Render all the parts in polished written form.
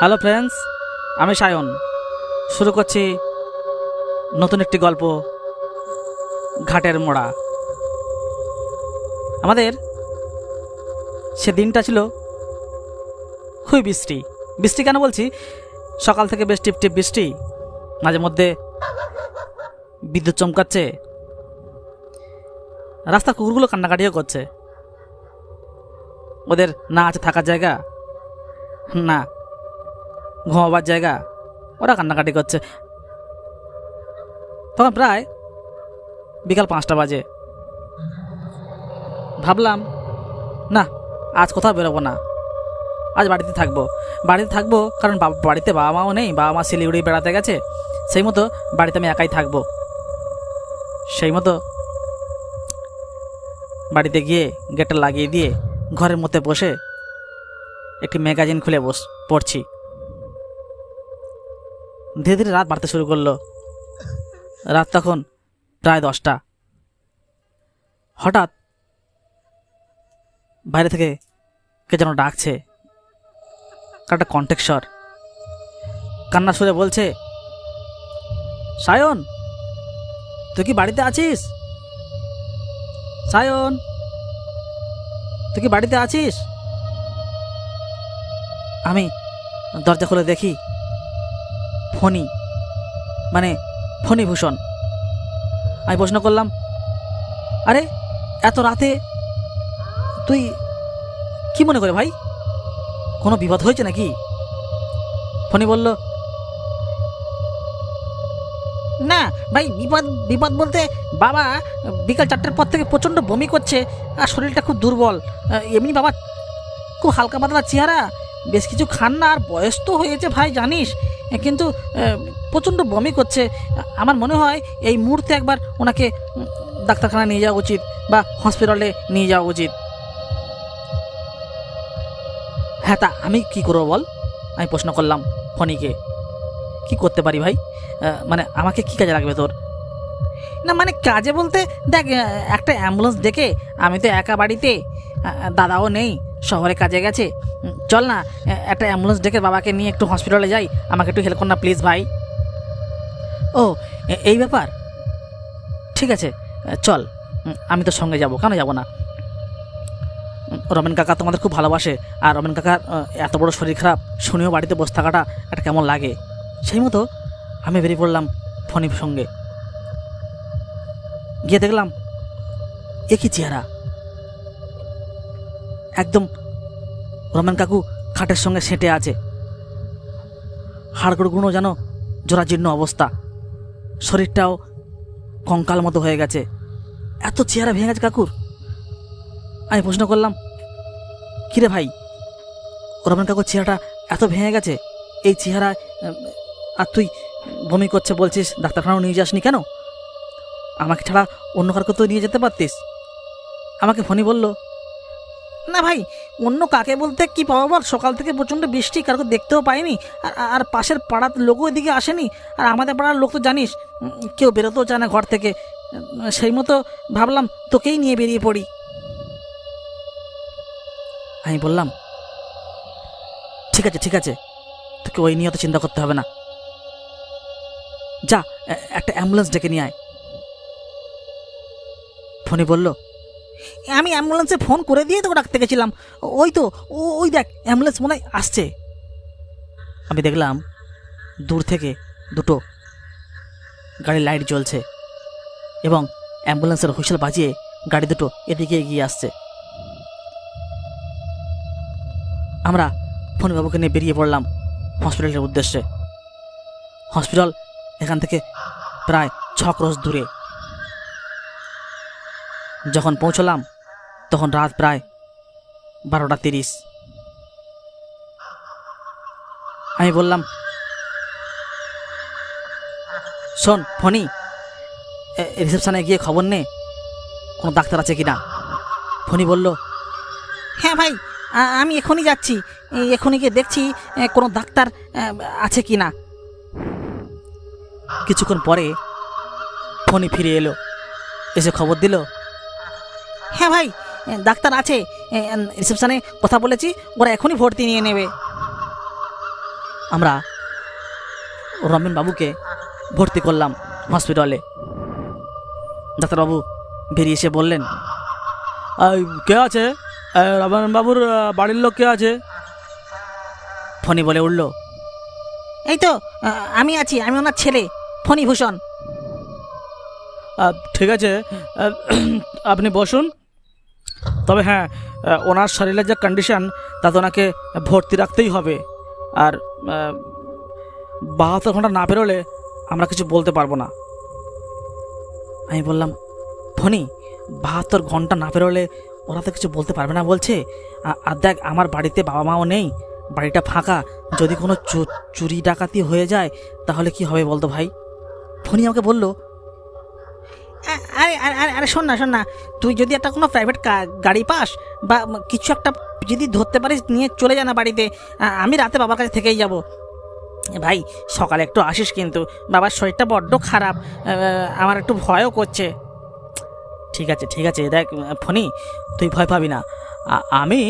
Hello friends, আমি সায়ন। শুরু করছি নতুন একটি গল্প, ঘাটের মোড়া। আমাদের সে দিনটা ছিল খুবই বৃষ্টি। বৃষ্টি কেন বলছি, সকাল থেকে বেশ টিপ টিপ বৃষ্টি, মাঝে মধ্যে বিদ্যুৎ চমকাচ্ছে, রাস্তার কুকুরগুলো কান্নাকাটিও করছে। ওদের না আছে থাকার জায়গা, না ঘুমাবার জায়গা, ওরা কান্নাকাটি করছে। তখন প্রায় বিকাল 5টা বাজে। ভাবলাম না, আজ কোথাও বেরোবো না, আজ বাড়িতে থাকবো কারণ বাড়িতে বাবা মাও নেই, বাবা মা শিলিগুড়ি বেড়াতে গেছে। সেই মতো বাড়িতে আমি একাই থাকবো। সেই মতো বাড়িতে গিয়ে গেটটা লাগিয়ে দিয়ে ঘরের মধ্যে বসে একটি ম্যাগাজিন খুলে পড়ছি। ধীরে ধীরে রাত বাড়তে শুরু করলো। রাত তখন প্রায় 10টা। হঠাৎ বাইরে থেকে কে যেন ডাকছে, একটা কণ্ঠস্বর কান্না সুরে বলছে, সায়ন, তুই কি বাড়িতে আছিস? সায়ন, তুই কি বাড়িতে আছিস? আমি দরজা খুলে দেখি ফণীভূষণ। আমি প্রশ্ন করলাম, আরে এত রাতে তুই কি মনে করে ভাই, কোনো বিপদ হয়েছে নাকি? ফণী বলল, না ভাই, বিপদ বলতে বাবা বিকাল 4টার পর থেকে প্রচণ্ড বমি করছে আর শরীরটা খুব দুর্বল। এমনি বাবা খুব হালকা পাতলা চেহারা, বেশ কিছু খান না, আর বয়স তো হয়েছে ভাই জানিস, কিন্তু প্রচণ্ড বমি করছে। আমার মনে হয় এই মুহূর্তে একবার ওনাকে ডাক্তারখানায় নিয়ে যাওয়া উচিত বা হসপিটালে নিয়ে যাওয়া উচিত। হ্যাঁ, তা আমি কি করবো বল? আমি প্রশ্ন করলাম ফণীকে, কি করতে পারি ভাই? মানে আমাকে কি কাজে লাগবে তোর? না মানে কাজে বলতে দেখ, একটা অ্যাম্বুলেন্স ডেকে, আমি তো একা বাড়িতে, দাদাও নেই, শহরে কাজে গেছে, চল না একটা অ্যাম্বুলেন্স ডেকে বাবাকে নিয়ে একটু হসপিটালে যাই, আমাকে একটু হেল্প কর না প্লিজ ভাই। ও এই ব্যাপার, ঠিক আছে চল, আমি তোর সঙ্গে যাব, কেন যাব না? রমেন কাকা তোমাদের খুব ভালোবাসে, আর রমেন কাকার এত বড় শরীর খারাপ শুনেও বাড়িতে বসে থাকাটা একটা কেমন লাগে। সেই মতো আমি বেরিয়ে পড়লাম ফণীর সঙ্গে। গিয়ে দেখলাম একই চেহারা, একদম রমেন কাকু খাটের সঙ্গে সেঁটে আছে, হাড়গুলো যেন জরাজীর্ণ অবস্থা, শরীরটাও কঙ্কাল মতো হয়ে গেছে, এত চেহারা ভেঙে গেছে কাকুর। আমি প্রশ্ন করলাম, কিরে ভাই, রমেন কাকুর চেহারাটা এত ভেঙে গেছে, এই চেহারা, আর তুই বমি করছে বলছিস, ডাক্তারখানাও নিয়ে যাসনি কেন? আমাকে ছাড়া অন্য কাউকে তো নিয়ে যেতে পারতিস। আমাকে ফণী বলল, না ভাই, অন্য কাকে বলতে কি পাবো বল, সকাল থেকে প্রচণ্ড বৃষ্টি, কাউকে দেখতেও পাইনি, আর পাশের পাড়ার লোকও এদিকে আসেনি, আর আমাদের পাড়ার লোক তো জানিস কেউ বেরোতেও চায় না ঘর থেকে, সেই মতো ভাবলাম তোকেই নিয়ে বেরিয়ে পড়ি। আমি বললাম, ঠিক আছে, তোকে ওই নিয়ে অত চিন্তা করতে হবে না, যা একটা অ্যাম্বুলেন্স ডেকে নিয়ে আয়। ফণী বলল, আমি অ্যাম্বুলেন্সে ফোন করে দিয়ে তোকে ডাকতে গেছিলাম, ওই দেখ অ্যাম্বুলেন্স মনে হয় আসছে। আমি দেখলাম দূর থেকে দুটো গাড়ির লাইট জ্বলছে এবং অ্যাম্বুলেন্সের হুইসেল বাজিয়ে গাড়ি দুটো এদিকে এগিয়ে আসছে। আমরা ফণীবাবুকে নিয়ে বেরিয়ে পড়লাম হসপিটালের উদ্দেশ্যে। হসপিটাল এখান থেকে প্রায় 6 ক্রোশ দূরে। যখন পৌঁছলাম তখন রাত প্রায় 12টা 30। আমি বললাম, শোন ফণী, রিসেপশনে গিয়ে খবর নে কোনো ডাক্তার আছে কিনা। ফণী বলল, হ্যাঁ ভাই, আমি এখনই যাচ্ছি, এখনই গিয়ে দেখছি কোনো ডাক্তার আছে কিনা। কিছুক্ষণ পরে ফণী ফিরে এলো, এসে খবর দিল, হ্যাঁ ভাই, ডাক্তার আছে, রিসেপশনে কথা বলেছি, ওরা এখনই ভর্তি নিয়ে নেবে। আমরা রমেন বাবুকে ভর্তি করলাম হসপিটালে। ডাক্তারবাবু বেরিয়ে এসে বললেন, কে আছে? রমেন বাবুর বাড়ির লোক কে আছে? ফণি বলে উঠল, এই তো আমি আছি, আমি ওনার ছেলে ফণিভূষণ। ঠিক আছে, আপনি বসুন। তবে হ্যাঁ, ওনার শরীরের যে কন্ডিশন তাতে ওনাকে ভর্তি রাখতেই হবে। আর 72 ঘন্টা না বেরোলে আমরা কিছু বলতে পারবো না। আমি বললাম, ফণি 72 ঘন্টা না বেরোলে ওরা তো কিছু বলতে পারবে না বলছে। আর দেখ, আমার বাড়িতে বাবা মাও নেই, বাড়িটা ফাঁকা। যদি কোনো চুরি ডাকাতি হয়ে যায় তাহলে কি হবে বলতো ভাই? ফণি আমাকে বলল, আরে আরে আরে শোন না, তুই যদি একটা কোনো প্রাইভেট গাড়ি পাস বা কিছু একটা যদি ধরতে পারিস, নিয়ে চলে যা না বাড়িতে। আমি রাতে বাবার কাছে থেকেই যাব। ভাই সকালে একটু আসিস, কিন্তু বাবার শরীরটা বড্ড খারাপ, আমার একটু ভয়ও করছে। ঠিক আছে দেখ ফণি, তুই ভয় পাবি না, আমি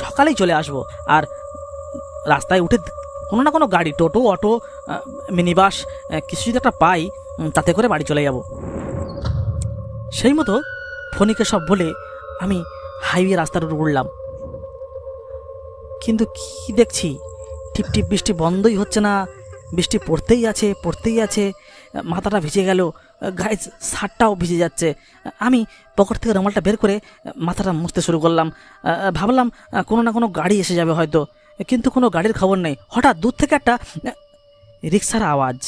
সকালেই চলে আসব। আর রাস্তায় উঠে কোনো না কোনো গাড়ি, টোটো, অটো, মিনি বাস কিছু যদি একটা পাই, তাতে করে বাড়ি চলে যাব। সেই মতো ফণিকে সব বলে আমি হাইওয়ে রাস্তার উপর উঠলাম। কিন্তু কি দেখছি, টিপ টিপ বৃষ্টি বন্ধই হচ্ছে না, বৃষ্টি পড়তেই আছে। মাথাটা ভিজে গেল, গায়ে শার্টটাও ভিজে যাচ্ছে। আমি পকেট থেকে রুমালটা বের করে মাথাটা মুছতে শুরু করলাম। ভাবলাম কোনো না কোনো গাড়ি এসে যাবে হয়তো, কিন্তু কোনো গাড়ির খবর নেই। হঠাৎ দূর থেকে একটা রিক্সার আওয়াজ।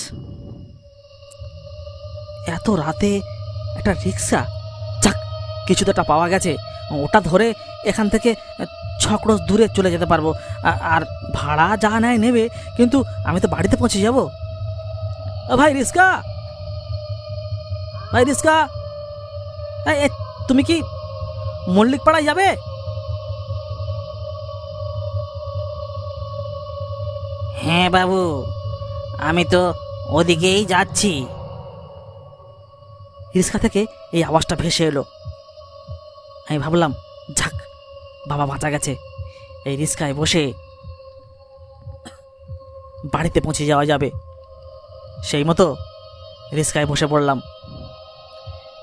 এত রাতে একটা রিক্সা, যাক কিছু তো একটা পাওয়া গেছে, ওটা ধরে এখান থেকে 6 ক্রোশ দূরে চলে যেতে পারবো। আর ভাড়া যা নেবে, কিন্তু আমি তো বাড়িতে পৌঁছে যাব। ভাই রিক্সা, তুমি কি মল্লিক পাড়ায় যাবে? হ্যাঁ বাবু, আমি তো ওদিকেই যাচ্ছি। রিক্সা থেকে এই আওয়াজটা ভেসে এলো। আমি ভাবলাম, যাক বাবা বাঁচা গেছে, এই রিক্সায় বসে বাড়িতে পৌঁছে যাওয়া যাবে। সেই মতো রিক্সায় বসে পড়লাম।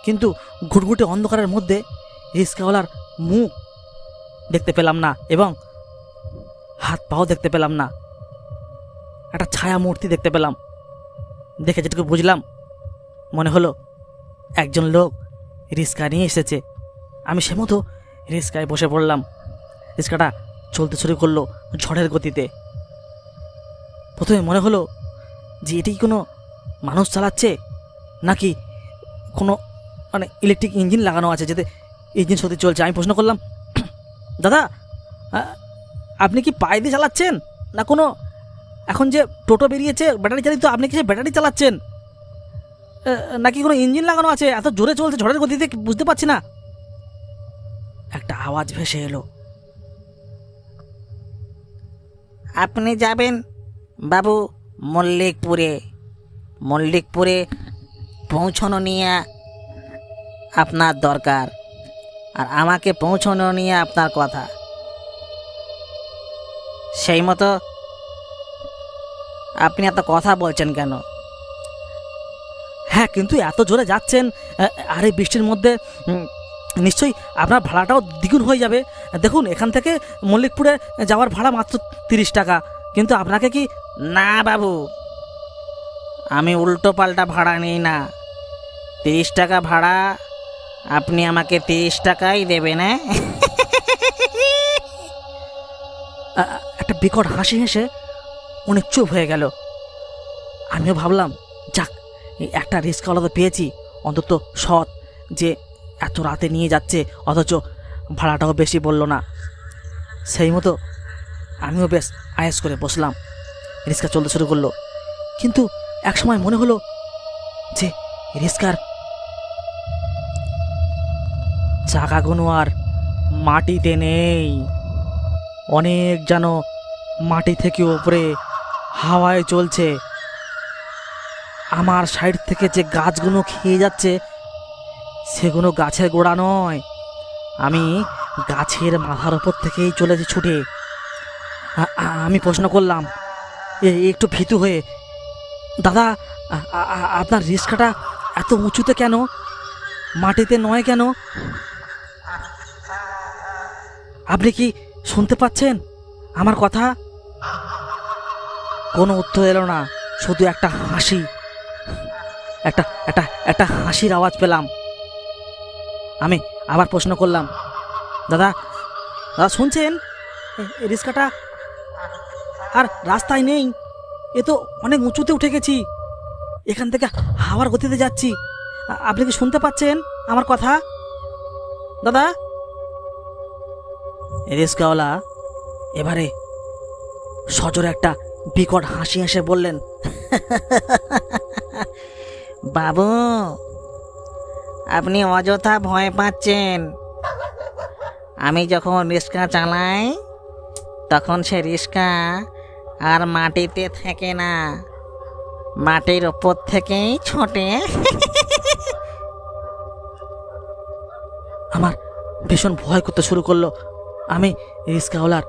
কিন্তু ঘুটঘুটে অন্ধকারের মধ্যে রিক্সাওয়ালার মুখ দেখতে পেলাম না, এবং হাত পাও দেখতে পেলাম না। একটা ছায়া মূর্তি দেখতে পেলাম। দেখে যেটুকু বুঝলাম, মনে হলো একজন লোক রিক্সা নিয়ে এসেছে। আমি সে মতো রিক্সায় বসে পড়লাম। রিক্সাটা চলতে শুরু করলো ঝড়ের গতিতে। প্রথমে মনে হলো যে এটি কোনো মানুষ চালাচ্ছে, নাকি কোনো মানে ইলেকট্রিক ইঞ্জিন লাগানো আছে, যেতে ইঞ্জিন সত্যি চলছে। আমি প্রশ্ন করলাম, দাদা আপনি কি পায়ে দিয়ে চালাচ্ছেন, না কোনো এখন যে টোটো বেরিয়েছে ব্যাটারি চালিত, আপনি কি ব্যাটারি চালাচ্ছেন, নাকি কোনো ইঞ্জিন লাগানো আছে? এত জোরে চলছে ঝড়ের গতিতে, বুঝতে পারছি না। একটা আওয়াজ ভেসে এলো, আপনি যাবেন বাবু মল্লিকপুরে পৌঁছানো নিয়ে আপনার দরকার, আর আমাকে পৌঁছানো নিয়ে আপনার কথা। সেই মতো আপনি এত কথা বলছেন কেন? হ্যাঁ, কিন্তু এত জোরে যাচ্ছেন, আর এই বৃষ্টির মধ্যে নিশ্চয়ই আপনার ভাড়াটাও দ্বিগুণ হয়ে যাবে। দেখুন, এখান থেকে মল্লিকপুরে যাওয়ার ভাড়া মাত্র 30 টাকা, কিন্তু আপনাকে কি? না বাবু, আমি উল্টো পাল্টা ভাড়া নিই না। 30 টাকা ভাড়া, আপনি আমাকে 30 টাকাই দেবেন। একটা বিকট হাসি হেসে উনি চুপ হয়ে গেল। আমিও ভাবলাম, যাক একটা রিস্কওয়ালা তো পেয়েছি, অন্তত সৎ, যে এত রাতে নিয়ে যাচ্ছে, অথচ ভাড়াটাও বেশি বললো না। সেই মতো আমিও বেশ আয়েস করে বসলাম। রিক্সা চলতে শুরু করলো। কিন্তু একসময় মনে হলো যে রিক্সার চাকাগুলো আর মাটিতে নেই, অনেক যেন মাটি থেকে উপরে হাওয়ায় চলছে। আমার সাইড থেকে যে গাছগুলো খেয়ে যাচ্ছে, সেগুলো গাছের গোড়া নয়, আমি গাছের মাথার ওপর থেকেই চলেছি ছুটে। আমি প্রশ্ন করলাম, একটু ভীতু হয়ে, দাদা আপনার রিক্সাটা এত উঁচুতে কেন, মাটিতে নয় কেন? আপনি কি শুনতে পাচ্ছেন আমার কথা? কোনো উত্তর এলো না, শুধু একটা হাসি, একটা একটা একটা হাসির আওয়াজ পেলাম। আমি আবার প্রশ্ন করলাম, দাদা দাদা শুনছেন? রিক্সাটা আর রাস্তায় নেই, এ তো অনেক উঁচুতে উঠে গেছি, এখান থেকে হাওয়ার গতিতে যাচ্ছি, আপনি কি শুনতে পাচ্ছেন আমার কথা দাদা? রিক্সাওয়ালা এবারে সজোরে একটা বিকট হাসি হেসে বললেন, বাবু আপনি অযথা ভয় পাচ্ছেন। আমি যখন রিক্সা চালাই তখন সে রিক্সা আর মাটিতে থাকে না, মাটির ওপর থেকেই ছোটে। আমার ভীষণ ভয় করতে শুরু করলো। আমি রিক্সাওয়ালার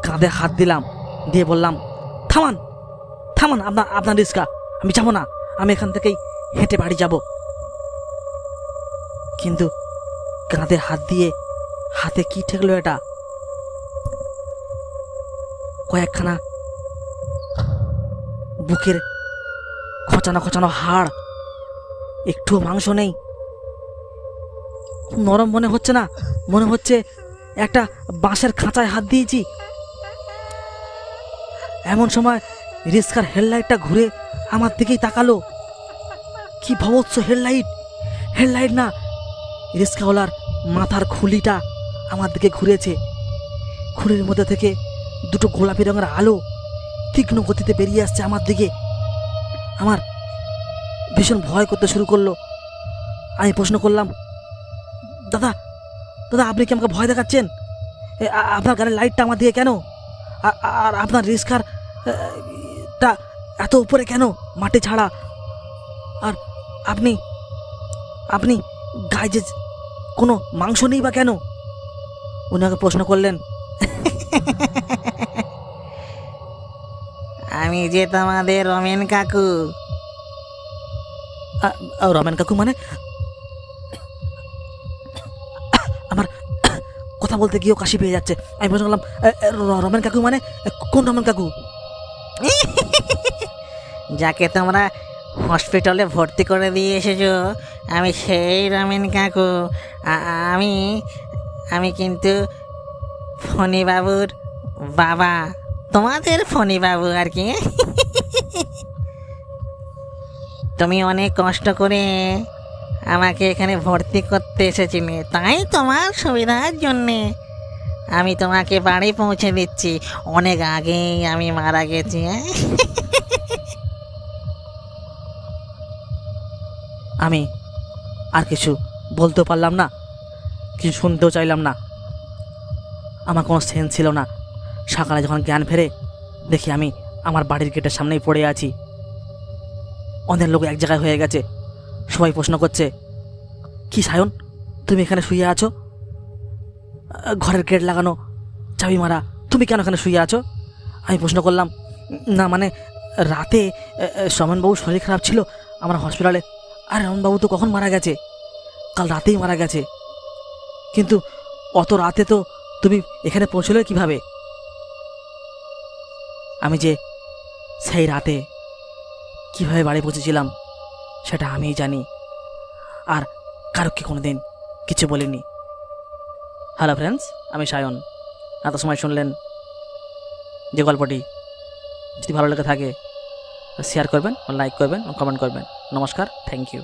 কাঁধে হাত দিলাম, দিয়ে বললাম, থামান থামান আপনার রিক্সা, আমি যাবো না, আমি এখান থেকেই হেঁটে বাড়ি যাব। কিন্তু কাঁধে হাত দিয়ে হাতে কি ঠেকলো এটা? কয়েকখানা বুকের খচানো খচানো হাড়, একটু মাংস নেই, নরম মনে হচ্ছে না, মনে হচ্ছে একটা বাঁশের খাঁচায় হাত দিয়েছি। এমন সময় রিক্সার হেডলাইটটা ঘুরে আমার দিকেই তাকালো। কি ভবৎস হেডলাইট! হেডলাইট না, রিক্সাওয়ালার মাথার খুলিটা আমার দিকে ঘুরেছে। খুলির মধ্যে থেকে দুটো গোলাপি রঙের আলো তীক্ষ্ণ গতিতে বেরিয়ে আসছে আমার দিকে। আমার ভীষণ ভয় করতে শুরু করলো। আমি প্রশ্ন করলাম, দাদা দাদা আপনি কি আমাকে ভয় দেখাচ্ছেন? আপনার গাড়ির লাইটটা আমার দিকে কেন? আর আপনার রিক্সার টা এত উপরে কেন, মাটি ছাড়া? আর আপনি আপনি গায়ে যে কোনো মাংস নেই বা কেন? উনাকে প্রশ্ন করলেন, আমি যে তোমাদের রমেন কাকু। রমেন কাকু মানে? আমার কথা বলতে গিয়েও কাশি পেয়ে যাচ্ছে। আমি প্রশ্ন করলাম, রমেন কাকু মানে কোন রমেন কাকু? যাকে তোমরা হসপিটালে ভর্তি করে দিয়ে এসেছো, আমি সেই রমেন কাকু। আমি আমি কিন্তু ফণিবাবুর বাবা, তোমাদের ফণিবাবু আর কি। তুমি অনেক কষ্ট করে আমাকে এখানে ভর্তি করতে এসেছিলে, তাই তোমার সুবিধার জন্যে আমি তোমাকে বাড়ি পৌঁছে দিচ্ছি। অনেক আগেই আমি মারা গেছি। আমি আর কিছু বলতেও পারলাম না, কিছু শুনতেও চাইলাম না। আমার কোনো সেন্স ছিল না। সকালে যখন জ্ঞান ফেরে দেখি আমি আমার বাড়ির গেটের সামনেই পড়ে আছি। অনেক লোক এক জায়গায় হয়ে গেছে। সবাই প্রশ্ন করছে, কি সায়ন তুমি এখানে শুয়ে আছো? ঘরের গেট লাগানো, চাবি মারা, তুমি কেন এখানে শুয়ে আছো? আমি প্রশ্ন করলাম, না মানে রাতে সমনবাবুর শরীর খারাপ ছিল, আমার হসপিটালে। আর রমনবাবু তো কখন মারা গেছে? কাল রাতেই মারা গেছে। কিন্তু অত রাতে তো তুমি এখানে পৌঁছলে কিভাবে? আমি যে সেই রাতে কিভাবে বাড়ি পৌঁছেছিলাম সেটা আমিই জানি, আর কারোকে কোনোদিন কিছু বলিনি। হ্যালো ফ্রেন্ডস, আমি সায়ন। এত সময় শুনলেন যে গল্পটি, যদি ভালো লেগে থাকে শেয়ার করবেন, লাইক করবেন, কমেন্ট করবেন। নমস্কার, থ্যাংক ইউ।